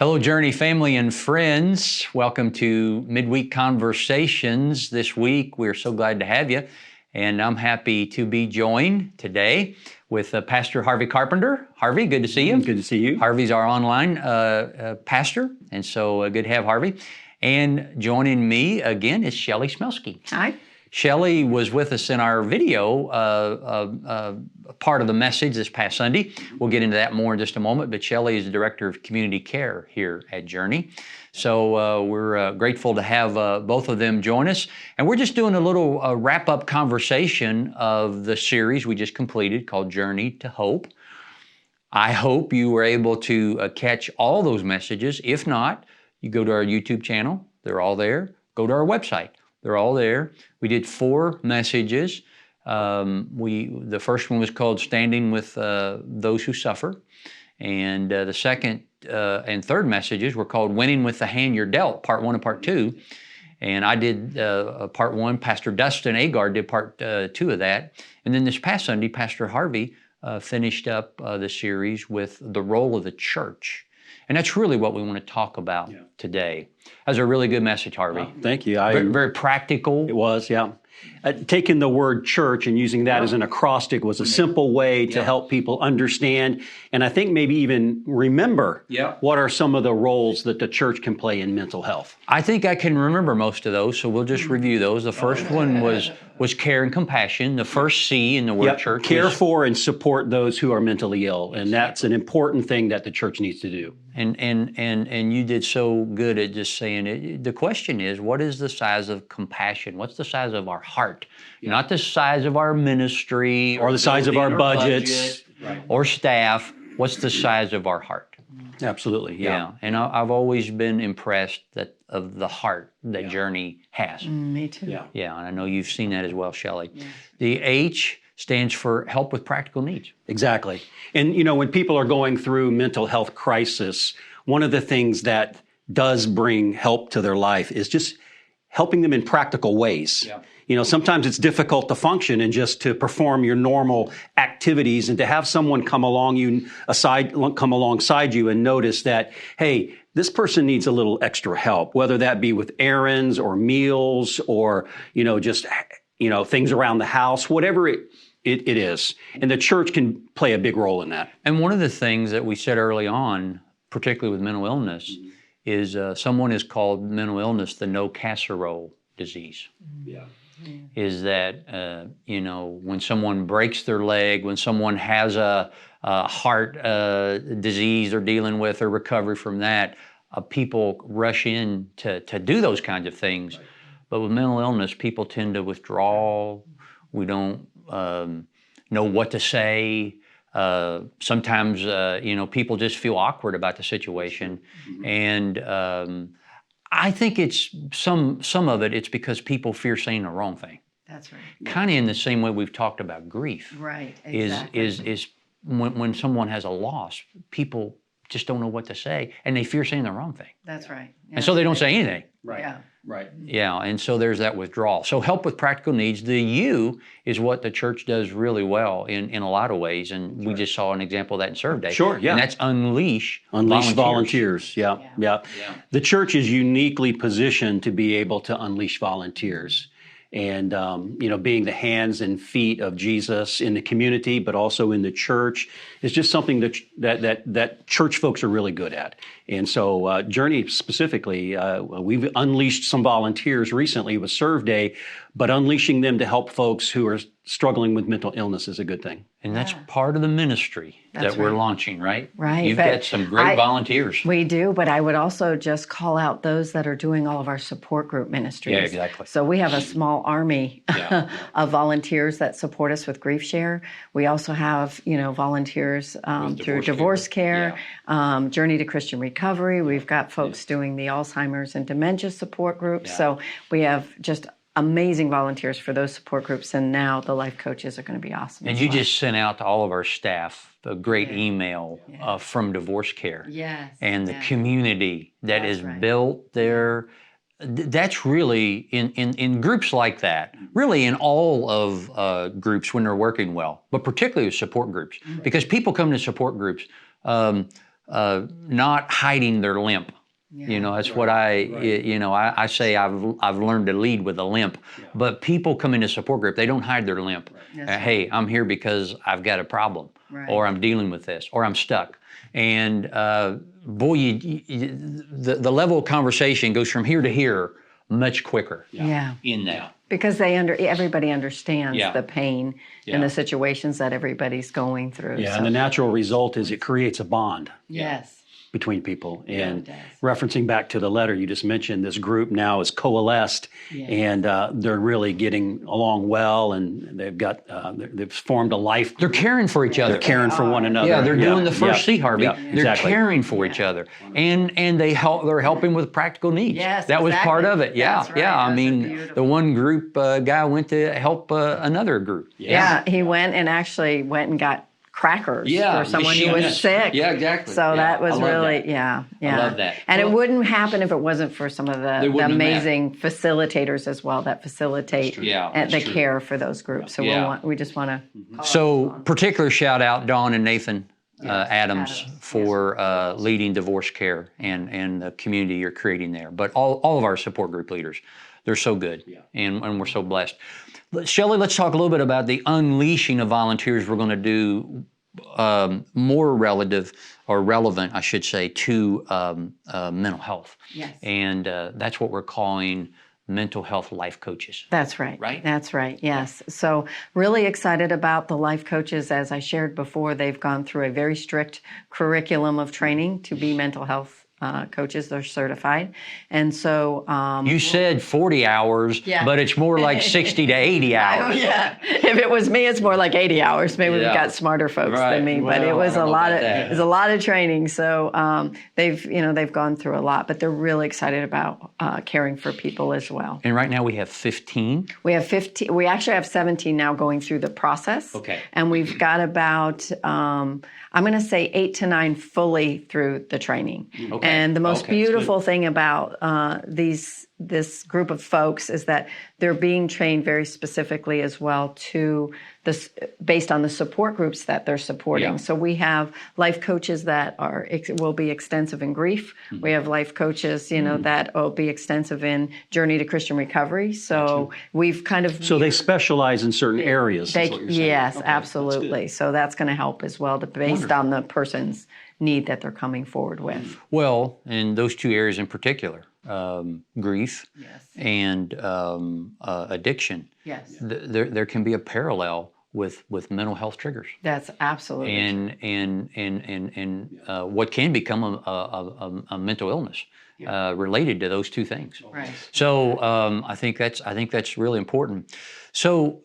Hello, Journey family and friends. Welcome to Midweek Conversations. This week, we're so glad to have you. And I'm happy to be joined today with Pastor Harvey Carpenter. Harvey, good to see you. Good to see you. Harvey's our online pastor, and so good to have Harvey. And joining me again is Shelly Smelski. Hi. Shelly was with us in our video, part of the message this past Sunday. We'll get into that more in just a moment, but Shelly is the Director of Community Care here at Journey. So we're grateful to have both of them join us. And we're just doing a little wrap-up conversation of the series we just completed called Journey to Hope. I hope you were able to catch all those messages. If not, you go to our YouTube channel. They're all there. Go to our website. They're all there. We did 4 messages. The first one was called Standing with Those Who Suffer. And the second and third messages were called Winning with the Hand You're Dealt, Part 1 and Part 2. And I did Part 1. Pastor Dustin Agard did Part 2 of that. And then this past Sunday, Pastor Harvey finished up the series with the role of the church. And that's really what we want to talk about today. That was a really good message, Harvey. Thank you. Very practical. It was, yeah. Taking the word church and using that as an acrostic was a simple way to help people understand, and I think maybe even remember what are some of the roles that the church can play in mental health. I think I can remember most of those, so we'll just review those. The first one was care and compassion. The first C in the word church. Care for and support those who are mentally ill, and that's an important thing that the church needs to do. And you did so good at just saying it. The question is, what is the size of compassion? What's the size of our heart? Not the size of our ministry or the size of our budgets or staff. What's the size of our heart? Absolutely, yeah. And I've always been impressed of the heart that Journey has. Me too. Yeah, and I know you've seen that as well, Shelly. Yeah. The H stands for help with practical needs. Exactly. And, you know, when people are going through mental health crisis, one of the things that does bring help to their life is just helping them in practical ways. Yeah. You know, sometimes it's difficult to function and just to perform your normal activities, and to have someone come alongside you and notice that, hey, this person needs a little extra help, whether that be with errands or meals or, you know, just, you know, things around the house, whatever it is. And the church can play a big role in that. And one of the things that we said early on, particularly with mental illness, is someone has called mental illness the no casserole disease. Yeah. Is that, you know, when someone breaks their leg, when someone has a heart disease they're dealing with or recovery from that, people rush in to do those kinds of things. Right. But with mental illness, people tend to withdraw. We don't know what to say. Sometimes, you know, people just feel awkward about the situation. Mm-hmm. And I think it's some of it, it's because people fear saying the wrong thing. That's right. Kind of in the same way we've talked about grief. Right, exactly. Is when someone has a loss, people just don't know what to say, and they fear saying the wrong thing. That's right. Yeah. And so they don't say anything. Right. Yeah. Right. Yeah, and so there's that withdrawal. So help with practical needs. The U is what the church does really well in a lot of ways, and we just saw an example of that in Serve Day. Sure, yeah. And that's unleash volunteers. Yeah. The church is uniquely positioned to be able to unleash volunteers. And, you know, being the hands and feet of Jesus in the community, but also in the church, is just something that church folks are really good at. And so Journey specifically, we've unleashed some volunteers recently with Serve Day, but unleashing them to help folks who are struggling with mental illness is a good thing. And that's part of the ministry that we're launching, right? Right. You've got some great volunteers. We do, but I would also just call out those that are doing all of our support group ministries. Yeah, exactly. So we have a small army of volunteers that support us with Grief Share. We also have, you know, volunteers through divorce care, Journey to Christian Recovery. We've got folks doing the Alzheimer's and dementia support groups. Yeah. So we have just amazing volunteers for those support groups, and now the life coaches are going to be awesome. And you just sent out to all of our staff a great email from divorce care. Yes. And the community that is built there. That's really, in groups like that, really in all of groups when they're working well, but particularly with support groups, because people come to support groups not hiding their limp. You know, that's what I say I've learned to lead with a limp. But people come into support group, they don't hide their limp. Hey, I'm here because I've got a problem, or I'm dealing with this, or I'm stuck. And boy, the level of conversation goes from here to here much quicker. In that. Because everybody understands the pain and the situations that everybody's going through. And the natural result is it creates a bond. Yes. Between people. And referencing back to the letter you just mentioned, this group now is coalesced, and they're really getting along well, and they've formed a life. They're caring for each other. They're caring for one another. Yeah, they're doing the first C, Harvey. They're Exactly. caring for each other, and they're helping with practical needs. Yes, that was part of it. That's right. I mean, beautiful. the one group guy went to help another group. He went and got crackers for someone who was sick. Yeah, exactly. So that was really, I love that. And it wouldn't happen if it wasn't for some of the amazing facilitators as well that facilitate the care for those groups. So we just want to. So particular shout out Dawn and Nathan Adams for leading divorce care and the community you're creating there. But all of our support group leaders, they're so good, and we're so blessed. Shelly, let's talk a little bit about the unleashing of volunteers we're going to do more relevant, I should say, to mental health. Yes. And that's what we're calling mental health life coaches. That's right. Right? That's right, yes. So really excited about the life coaches. As I shared before, they've gone through a very strict curriculum of training to be mental health coaches. They're certified. And so... you said 40 hours, but it's more like 60 to 80 hours. If it was me, it's more like 80 hours. Maybe we've got smarter folks than me, but it was a lot of training. So they've gone through a lot, but they're really excited about caring for people as well. And right now we have 15? We have 15. We actually have 17 now going through the process. Okay. And we've got about... I'm going to say 8 to 9 fully through the training. Okay. And the most beautiful thing about this group of folks is that they're being trained very specifically as well to this, based on the support groups that they're supporting. So we have life coaches that will be extensive in grief. We have life coaches, that will be extensive in journey to Christian recovery. So we've kind of... So they specialize in certain areas, is what you're saying. Yes, absolutely. So that's going to help as well, based on the person's need that they're coming forward with. Well, in those two areas in particular, grief and addiction, there can be a parallel with mental health triggers. That's absolutely true. And what can become a mental illness related to those two things. Right. So I think that's really important. So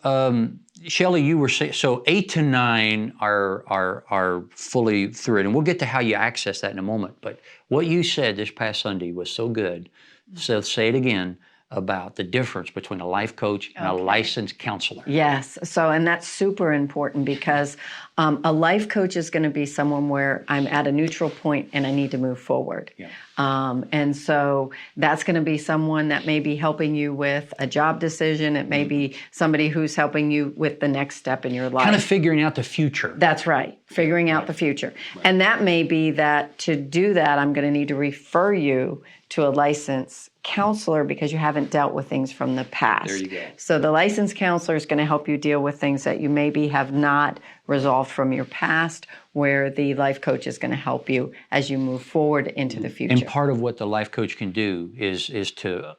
Shelly, you were saying, so 8 to 9 are fully through it, and we'll get to how you access that in a moment. But what you said this past Sunday was so good. So say it again about the difference between a life coach and a licensed counselor. Yes. So, and that's super important because a life coach is going to be someone where I'm at a neutral point and I need to move forward. And so that's going to be someone that may be helping you with a job decision. It may be somebody who's helping you with the next step in your life. Kind of figuring out the future. That's right. Figuring out the future. And that may be that to do that, I'm going to need to refer you to a licensed counselor because you haven't dealt with things from the past. There you go. So the licensed counselor is going to help you deal with things that you maybe have not resolved from your past, where the life coach is going to help you as you move forward into the future. And part of what the life coach can do is to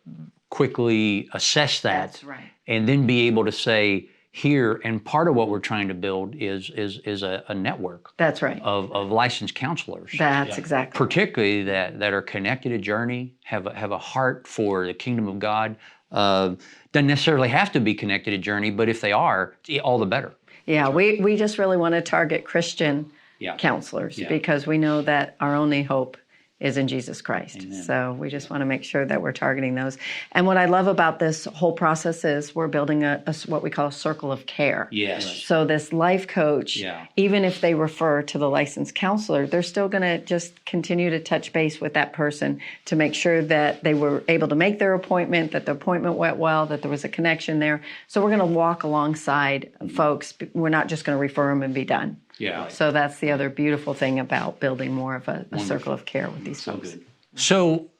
quickly assess that. That's right. And then be able to say, here, and part of what we're trying to build is a network. That's right. Of licensed counselors. That's exactly. Particularly that are connected to Journey, have a heart for the kingdom of God. Doesn't necessarily have to be connected to Journey, but if they are, all the better. Yeah, we just really want to target Christian counselors because we know that our only hope is in Jesus Christ. Amen. So we just want to make sure that we're targeting those. And what I love about this whole process is we're building a what we call a circle of care. Yes. So this life coach, even if they refer to the licensed counselor, they're still going to just continue to touch base with that person to make sure that they were able to make their appointment, that the appointment went well, that there was a connection there. So we're going to walk alongside folks. We're not just going to refer them and be done. Yeah. So that's the other beautiful thing about building more of a circle of care with these folks. Good. So,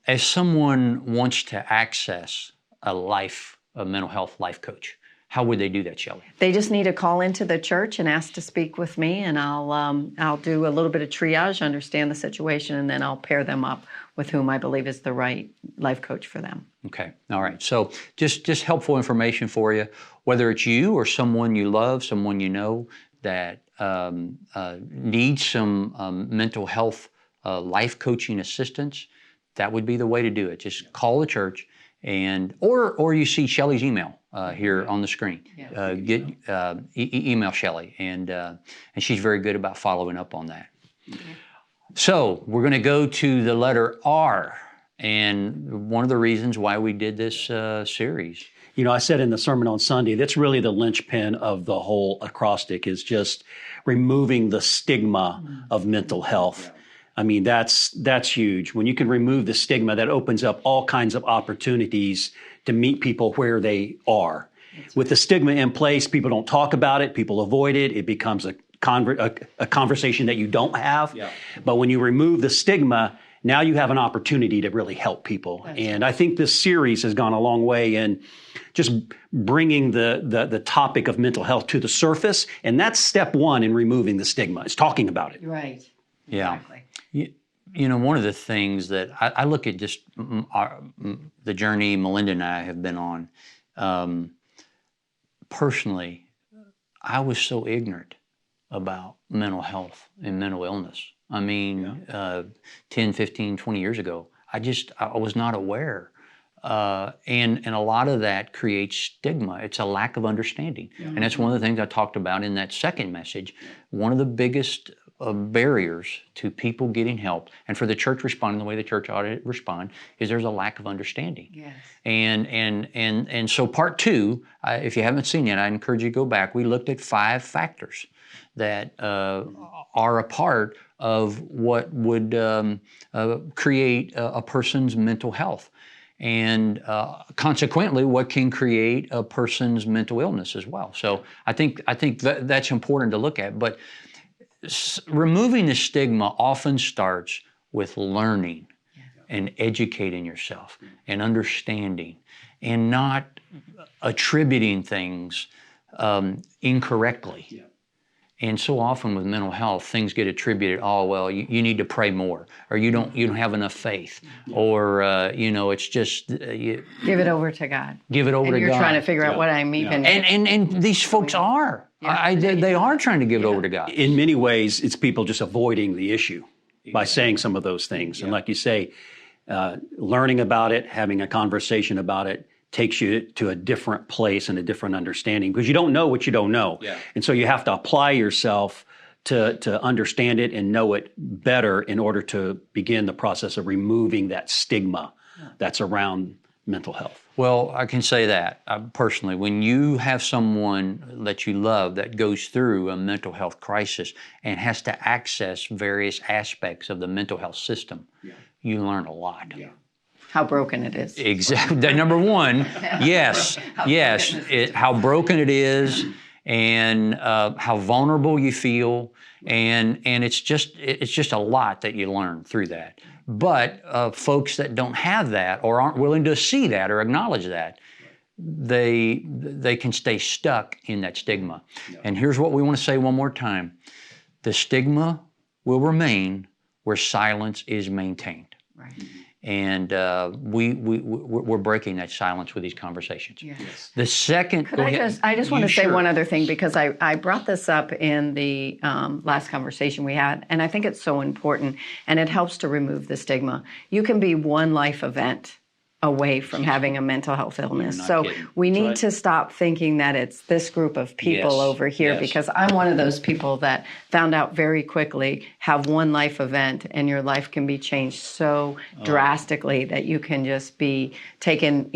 as someone wants to access a mental health life coach, how would they do that, Shelly? They just need to call into the church and ask to speak with me, and I'll do a little bit of triage, understand the situation, and then I'll pair them up with whom I believe is the right life coach for them. Okay. All right. So just helpful information for you, whether it's you or someone you love, someone you know that needs some mental health life coaching assistance. That would be the way to do it. Just call the church, or you see Shelly's email here on the screen. Email Shelly, and she's very good about following up on that. So we're going to go to the letter R, and one of the reasons why we did this series. You know, I said in the sermon on Sunday, that's really the linchpin of the whole acrostic, is just removing the stigma of mental health. I mean, that's huge. When you can remove the stigma, that opens up all kinds of opportunities to meet people where they are. With the stigma in place, people don't talk about it, people avoid it, it becomes a conversation that you don't have. Yeah. But when you remove the stigma, now you have an opportunity to really help people. And I think this series has gone a long way in just bringing the topic of mental health to the surface. And that's step one in removing the stigma, is talking about it. Right. Yeah. Exactly. You know, one of the things that I look at just the journey Melinda and I have been on, personally, I was so ignorant about mental health and mental illness. I mean, 10, 15, 20 years ago, I was not aware. And a lot of that creates stigma. It's a lack of understanding. Yeah. And that's one of the things I talked about in that second message. One of the biggest barriers to people getting help, and for the church responding the way the church ought to respond, is there's a lack of understanding. Yes. And so part two, if you haven't seen it, I encourage you to go back. We looked at 5 factors that are a part of what would create a person's mental health, and consequently, what can create a person's mental illness as well. So I think that's important to look at. But removing the stigma often starts with learning and educating yourself and understanding, and not attributing things incorrectly. Yeah. And so often with mental health, things get attributed. Oh, well, you need to pray more, or you don't have enough faith, or it's just give it over to God. Give it over to God. You're trying to figure out what I'm even. And these folks are. Yeah. They are trying to give it over to God. In many ways, it's people just avoiding the issue by saying some of those things. Yeah. And like you say, learning about it, having a conversation about it, takes you to a different place and a different understanding, because you don't know what you don't know. Yeah. And so you have to apply yourself to understand it and know it better in order to begin the process of removing that stigma that's around mental health. Well, I can say that personally, when you have someone that you love that goes through a mental health crisis and has to access various aspects of the mental health system, you learn a lot. Yeah. How broken it is. Exactly. Number one, yes. How broken it is, and how vulnerable you feel, and it's just a lot that you learn through that. But folks that don't have that, or aren't willing to see that or acknowledge that, they can stay stuck in that stigma. Yeah. And here's what we want to say one more time: the stigma will remain where silence is maintained. Right. And we're breaking that silence with these conversations. Yes. The second, I just want to say one other thing, because I brought this up in the last conversation we had, and I think it's so important, and it helps to remove the stigma. You can be one life event away from having a mental health illness. So we need to stop thinking that it's this group of people over here, because I'm one of those people that found out very quickly, have one life event and your life can be changed so drastically that you can just be taken,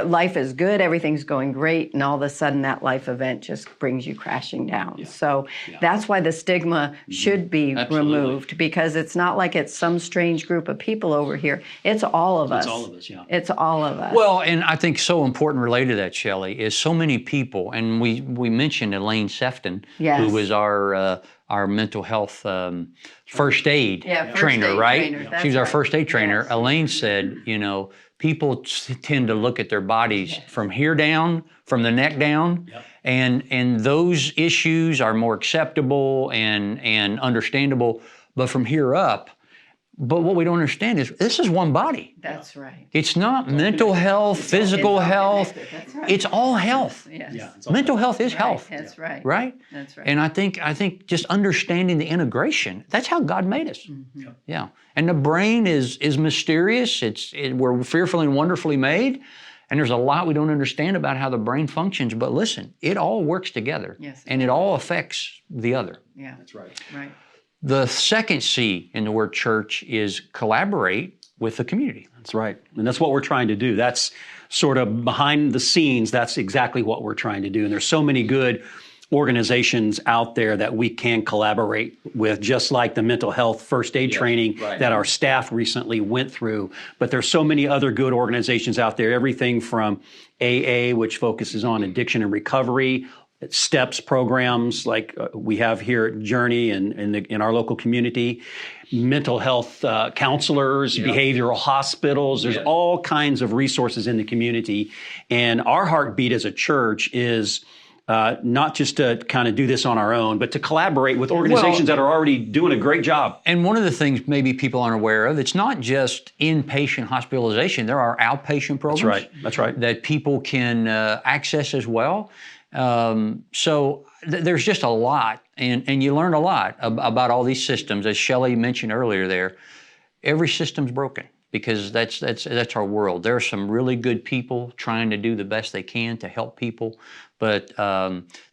life is good, everything's going great, and all of a sudden that life event just brings you crashing down. Yeah. So that's why the stigma should be removed, because it's not like it's some strange group of people over here. It's all of us. It's all of us, It's all of us. Well, and I think so important related to that, Shelly, is so many people, and we mentioned Elaine Sefton, Yes. who was our mental health first aid first trainer, aid right? trainer, She was that's our right. first aid trainer. Yes. Elaine said, people tend to look at their bodies from here down, from the neck down, and those issues are more acceptable and understandable, but from here up. But what we don't understand is this is one body. That's right. It's not mental health, physical health. That's right. It's all health. Yes. Yeah, it's all Mental health is Right, health, That's right. right? That's right. And I think just understanding the integration, that's how God made us. Mm-hmm. Yeah. And the brain is mysterious. We're fearfully and wonderfully made. And there's a lot we don't understand about how the brain functions. But listen, it all works together. Yes. And it all affects the other. Yeah. That's right. Right. The second C in the word church is collaborate with the community. That's right. And that's what we're trying to do. That's sort of behind the scenes. That's exactly what we're trying to do. And there's so many good organizations out there that we can collaborate with, just like the mental health first aid training that our staff recently went through. But there's so many other good organizations out there, everything from AA, which focuses on addiction and recovery, STEPS programs like we have here at Journey and in our local community, mental health counselors, behavioral hospitals. There's all kinds of resources in the community. And our heartbeat as a church is not just to kind of do this on our own, but to collaborate with organizations that are already doing a great job. And one of the things maybe people aren't aware of, it's not just inpatient hospitalization. There are outpatient programs. That's right. That people can access as well. So there's just a lot, and you learn a lot about all these systems. As Shelly mentioned earlier there, every system's broken because that's our world. There are some really good people trying to do the best they can to help people, but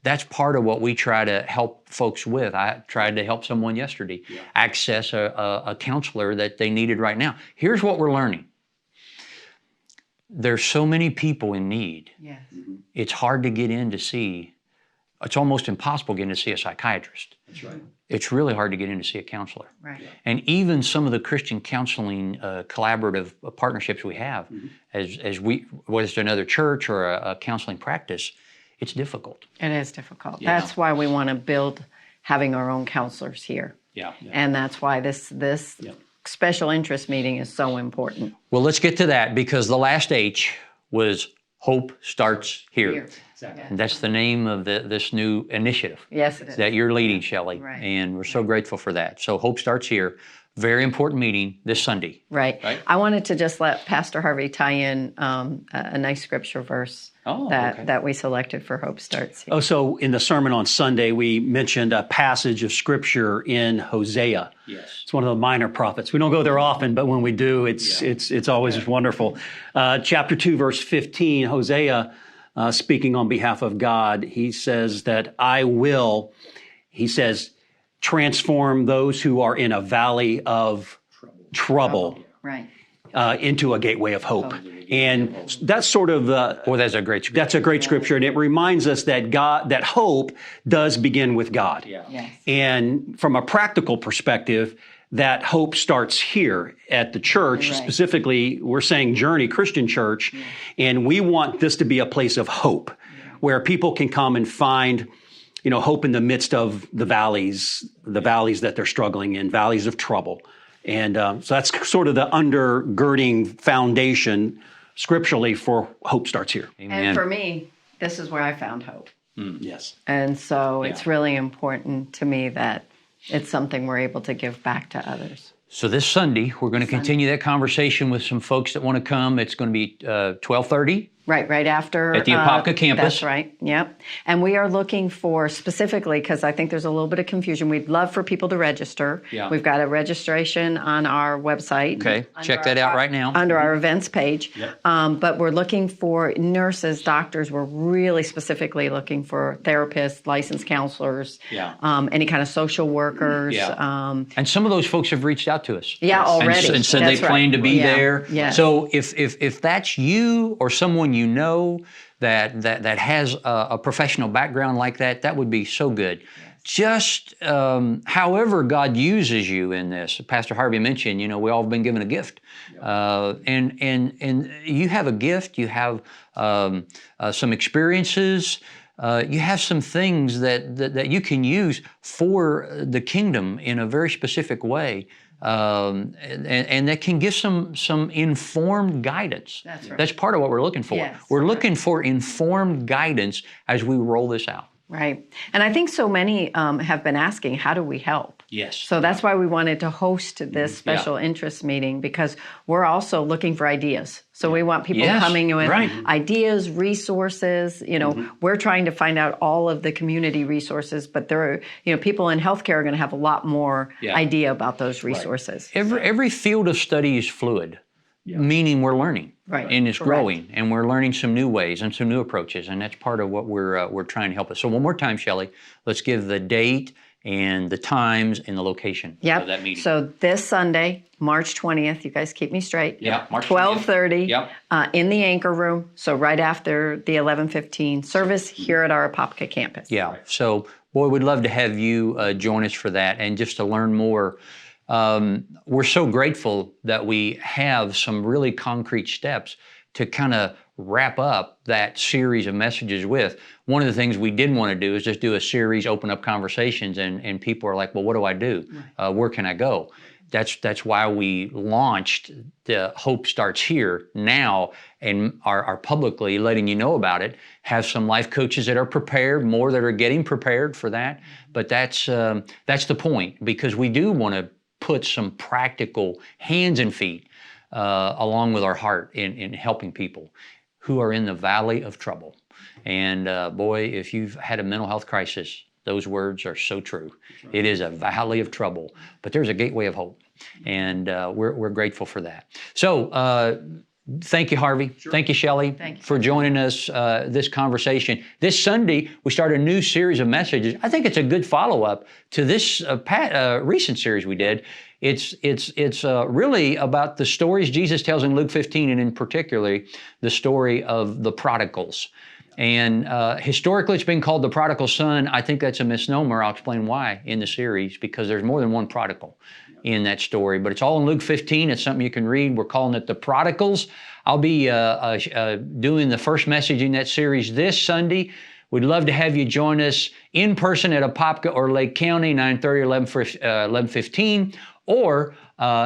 that's part of what we try to help folks with. I tried to help someone yesterday access a counselor that they needed right now. Here's what we're learning. There's so many people in need. Yes. It's hard to get in to see. It's almost impossible getting to see a psychiatrist. That's right. It's really hard to get in to see a counselor. Right. And even some of the Christian counseling collaborative partnerships we have, as we, whether it's another church or a counseling practice, it's difficult. It is difficult. Yeah. That's why we want to build having our own counselors here. Yeah. And that's why this special interest meeting is so important. Well, let's get to that because the last H was Hope Starts Here. Exactly. And that's the name of this new initiative Yes, it is. that you're leading, Shelly. Right. And we're so grateful for that. So Hope Starts Here. Very important meeting this Sunday. Right. I wanted to just let Pastor Harvey tie in a nice scripture verse that we selected for Hope Starts Here. Oh, so in the sermon on Sunday, we mentioned a passage of scripture in Hosea. Yes. It's one of the minor prophets. We don't go there often, but when we do, it's always wonderful. Chapter 2, verse 15, Hosea, speaking on behalf of God, he says that I will, he says, transform those who are in a valley of trouble Right. into a gateway of hope. And that's sort of Well, that's a great scripture. that's a great scripture, and it reminds us that that hope does begin with God. Yes. And from a practical perspective, that hope starts here at the church. Right. Specifically, we're saying Journey Christian Church, and we want this to be a place of hope where people can come and find hope in the midst of the valleys that they're struggling in, valleys of trouble. And so that's sort of the undergirding foundation scripturally for Hope Starts Here. Amen. And for me, this is where I found hope. Yes. And so it's really important to me that it's something we're able to give back to others. So this Sunday, we're going to continue that conversation with some folks that want to come. It's going to be 12:30. Right after. At the Apopka campus. That's right, yep. And we are looking for specifically, because I think there's a little bit of confusion, we'd love for people to register. Yeah. We've got a registration on our website. Okay, check that out right now. Under our events page. But we're looking for nurses, doctors. We're really specifically looking for therapists, licensed counselors, any kind of social workers. And some of those folks have reached out to us. Already. And said That's they plan to be right. there. Yes. So if that's you or someone you know that has a professional background like that, that would be so good. just however God uses you in this. Pastor Harvey mentioned, we all have been given a gift. And you have a gift, you have some experiences, you have some things that you can use for the kingdom in a very specific way. And that can give some informed guidance. That's right. That's part of what we're looking for. Yes. We're looking for informed guidance as we roll this out. Right. And I think so many have been asking, how do we help? Yes. So that's why we wanted to host this special interest meeting, because we're also looking for ideas. So we want people coming with ideas, resources. We're trying to find out all of the community resources, but there are, people in healthcare are going to have a lot more idea about those resources. Right. Every field of study is fluid, meaning we're learning. Right. And it's growing, and we're learning some new ways and some new approaches, and that's part of what we're trying to help us. So one more time, Shelly, let's give the date and the times and the location of that meeting. So this Sunday, March 20th, you guys keep me straight. Yeah, March 12:30 in the Anchor Room, so right after the 11:15 service here at our Apopka campus. Yeah, so boy, we'd love to have you join us for that, and just to learn more. We're so grateful that we have some really concrete steps to kind of wrap up that series of messages with. One of the things we didn't want to do is just do a series, open up conversations, and people are like, well, what do I do? Where can I go? That's why we launched the Hope Starts Here now, and are publicly letting you know about it. Have some life coaches that are prepared, more that are getting prepared for that. But that's the point, because we do want to put some practical hands and feet along with our heart in helping people who are in the valley of trouble. And boy, if you've had a mental health crisis, those words are so true. It is a valley of trouble, but there's a gateway of hope. And we're grateful for that. So thank you, Harvey. Sure. Thank you, Shelly, for joining us this conversation. This Sunday, we start a new series of messages. I think it's a good follow-up to this recent series we did. It's really about the stories Jesus tells in Luke 15, and in particular, the story of the prodigals. And historically, it's been called the prodigal son. I think that's a misnomer. I'll explain why in the series, because there's more than one prodigal in that story. But it's all in Luke 15. It's something you can read. We're calling it the prodigals. I'll be doing the first message in that series this Sunday. We'd love to have you join us in person at Apopka or Lake County, 9:30 or 11:15, or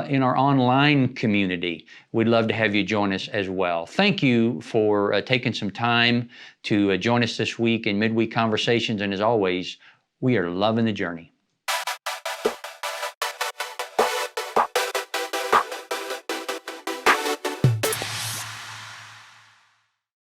in our online community. We'd love to have you join us as well. Thank you for taking some time to join us this week in Midweek Conversations. And as always, we are loving the journey.